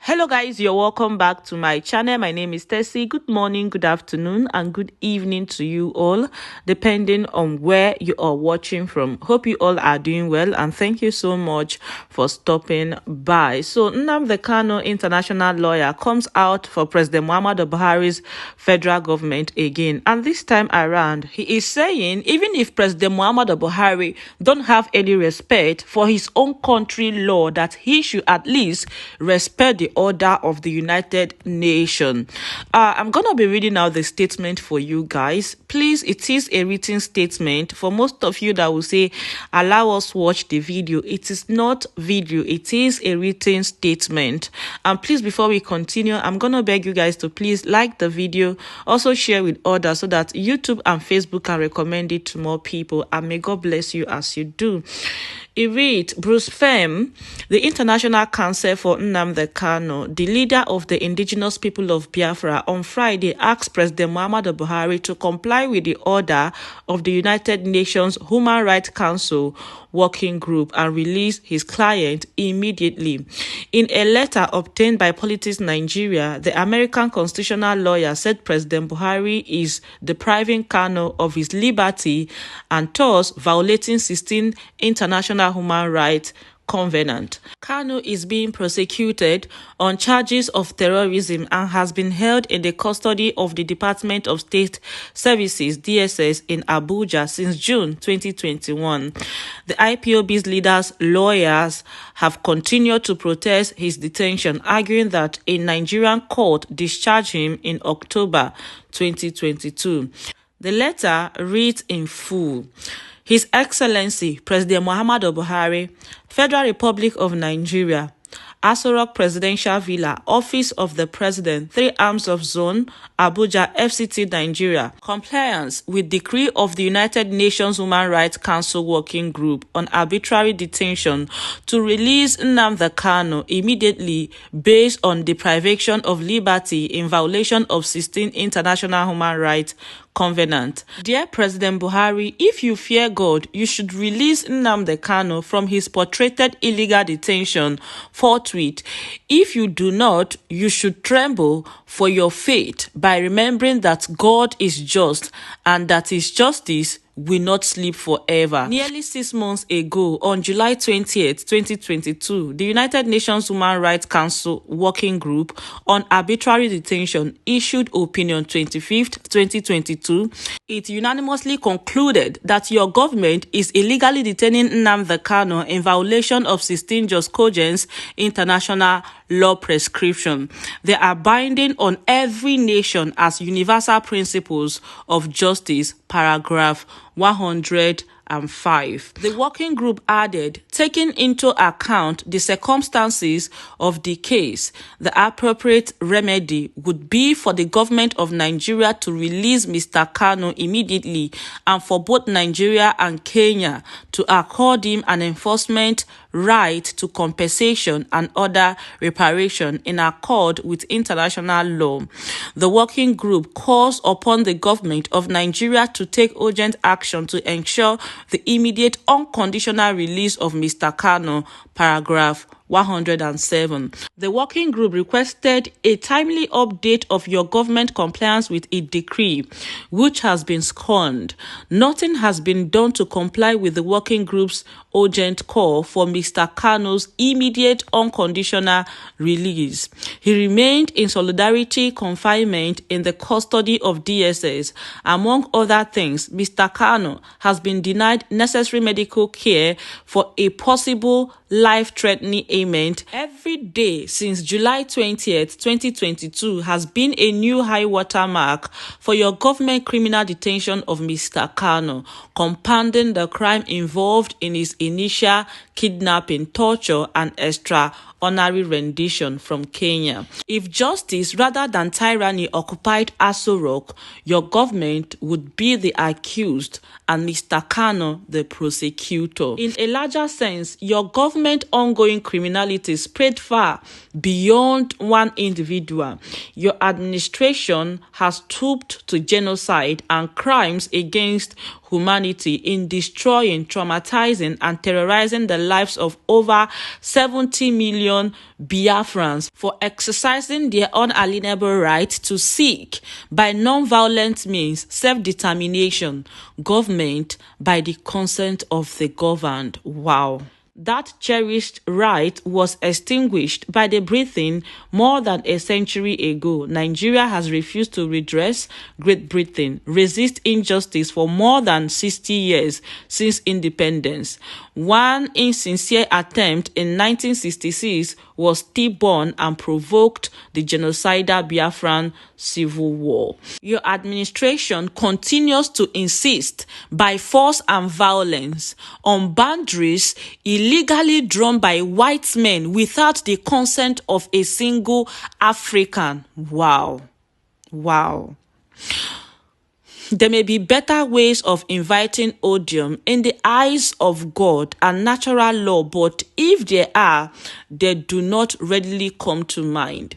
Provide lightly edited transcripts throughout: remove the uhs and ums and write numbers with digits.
Hello guys, you're welcome back to my channel. My name is Tessie. Good morning, good afternoon, and good evening to you all, depending on where you are watching from. Hope you all are doing well, and thank you so much for stopping by. So Nnamdi Kanu International lawyer comes out for President Muhammadu Buhari's federal government again, and this time around he is saying even if President Muhammadu Buhari don't have any respect for his own country law, that he should at least respect the order of the United Nations. I'm gonna be reading out the statement for you guys. Please, it is a written statement. For most of you that will say allow us watch the video, it is not video, it is a written statement. And please, before we continue, I'm gonna beg you guys to please like the video, also share with others so that YouTube and Facebook can recommend it to more people, and may God bless you as you do. It reads, Bruce Fem, the International Council for Nnamdi Kanu, the leader of the indigenous people of Biafra, on Friday asked President Muhammadu Buhari to comply with the order of the United Nations Human Rights Council Working Group and release his client immediately. In a letter obtained by Politics Nigeria, the American constitutional lawyer said President Buhari is depriving Kanu of his liberty and thus violating 16 international human rights covenant. Kanu is being prosecuted on charges of terrorism and has been held in the custody of the Department of State Services (DSS) in Abuja since June 2021. The IPOB's leaders' lawyers have continued to protest his detention, arguing that a Nigerian court discharged him in October 2022. The letter reads in full: His Excellency President Muhammadu Buhari, Federal Republic of Nigeria, Aso Rock Presidential Villa, Office of the President, 3 Arms of Zone, Abuja, FCT, Nigeria. Compliance with Decree of the United Nations Human Rights Council Working Group on arbitrary detention to release Nnamdi Kanu immediately based on deprivation of liberty in violation of 16 international human rights covenant. Dear President Buhari, if you fear God, you should release Nnamdi Kanu from his portrayed illegal detention forthwith. If you do not, you should tremble for your fate by remembering that God is just and that his justice will not sleep forever. Nearly 6 months ago, on July 20th, 2022, the United Nations Human Rights Council Working Group on Arbitrary Detention issued Opinion 25th, 2022. It unanimously concluded that your government is illegally detaining Nnamdi Kanu in violation of 16 just cogents international law prescription. They are binding on every nation as universal principles of justice, paragraph 105. The working group added, taking into account the circumstances of the case, the appropriate remedy would be for the government of Nigeria to release Mr. Kanu immediately and for both Nigeria and Kenya to accord him an enforcement right to compensation and other reparation in accord with international law. The working group calls upon the government of Nigeria to take urgent action to ensure the immediate unconditional release of Mr. Kanu, paragraph 107. The working group requested a timely update of your government compliance with a decree, which has been scorned. Nothing has been done to comply with the working group's urgent call for Mr. Kanu's immediate unconditional release. He remained in solitary confinement in the custody of DSS. Among other things, Mr. Kanu has been denied necessary medical care for a possible life-threatening ailment. Every day since July 20th, 2022 has been a new high water mark for your government criminal detention of Mr. Kanu, compounding the crime involved in his initial kidnapping, torture, and extraordinary rendition from Kenya. If justice rather than tyranny occupied Aso Rock, your government would be the accused and Mr. Kanu the prosecutor. In a larger sense, your government ongoing criminality spread far beyond one individual. Your administration has stooped to genocide and crimes against humanity in destroying, traumatizing, and terrorizing the lives of over 70 million Biafrans for exercising their unalienable right to seek, by non-violent means, self-determination, government by the consent of the governed. Wow. That cherished right was extinguished by the Britain more than a century ago. Nigeria has refused to redress Great Britain, resist injustice for more than 60 years since independence. One insincere attempt in 1966 was stillborn and provoked the genocidal Biafran civil war. Your administration continues to insist by force and violence on boundaries illegally drawn by white men without the consent of a single African. Wow. Wow. There may be better ways of inviting odium in the eyes of God and natural law, but if there are, they do not readily come to mind.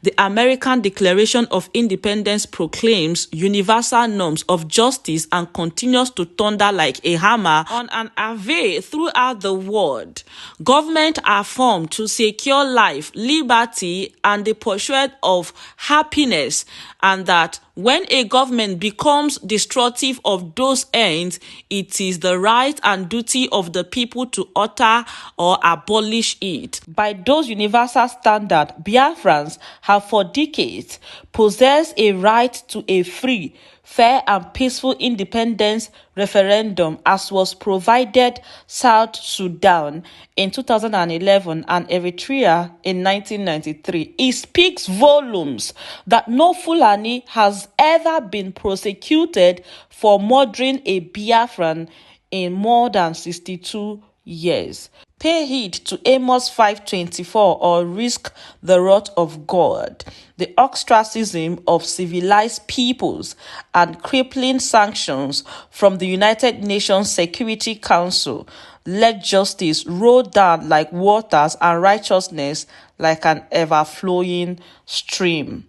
The American Declaration of Independence proclaims universal norms of justice and continues to thunder like a hammer on an airway throughout the world. Governments are formed to secure life, liberty, and the pursuit of happiness, and that when a government becomes destructive of those ends, it is the right and duty of the people to utter or abolish it. By those universal standards, Biafrans have for decades possessed a right to a free, fair and peaceful independence referendum, as was provided South Sudan in 2011 and Eritrea in 1993. It speaks volumes that no Fulani has ever been prosecuted for murdering a Biafran in more than 62 years. Pay heed to Amos 5:24 or risk the wrath of God. The ostracism of civilized peoples and crippling sanctions from the United Nations Security Council let justice roll down like waters and righteousness like an ever-flowing stream.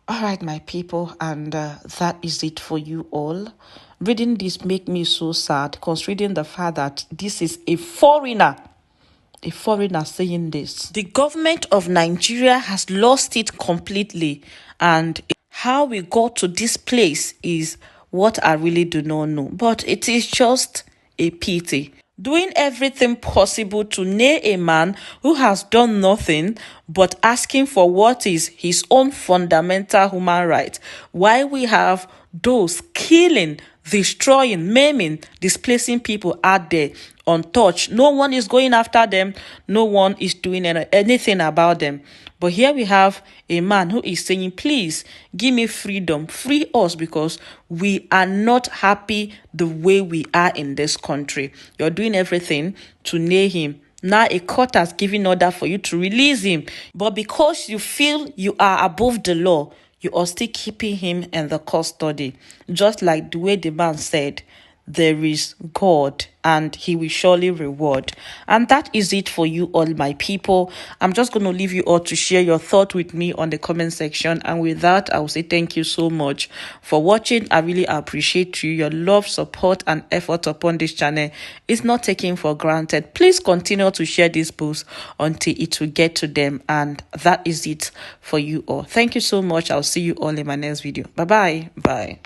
All right, my people, and that is it for you all. Reading this make me so sad, considering the fact that this is a foreigner saying this. The government of Nigeria has lost it completely, and how we got to this place is what I really do not know. But it is just a pity. Doing everything possible to nail a man who has done nothing but asking for what is his own fundamental human right, while we have those killing, destroying, maiming, displacing people out there untouched. No one is going after them. No one is doing anything about them. But here we have a man who is saying, please give me freedom, free us, because we are not happy the way we are in this country. You're doing everything to nail him. Now a court has given order for you to release him. But because you feel you are above the law, you are still keeping him in the custody. Just like the way the man said, there is God and he will surely reward. And that is it for you all, my people. I'm just going to leave you all to share your thought with me on the comment section. And with that, I will say thank you so much for watching. I really appreciate you. Your love, support, and effort upon this channel is not taken for granted. Please continue to share this post until it will get to them. And that is it for you all. Thank you so much. I'll see you all in my next video. Bye-bye. Bye.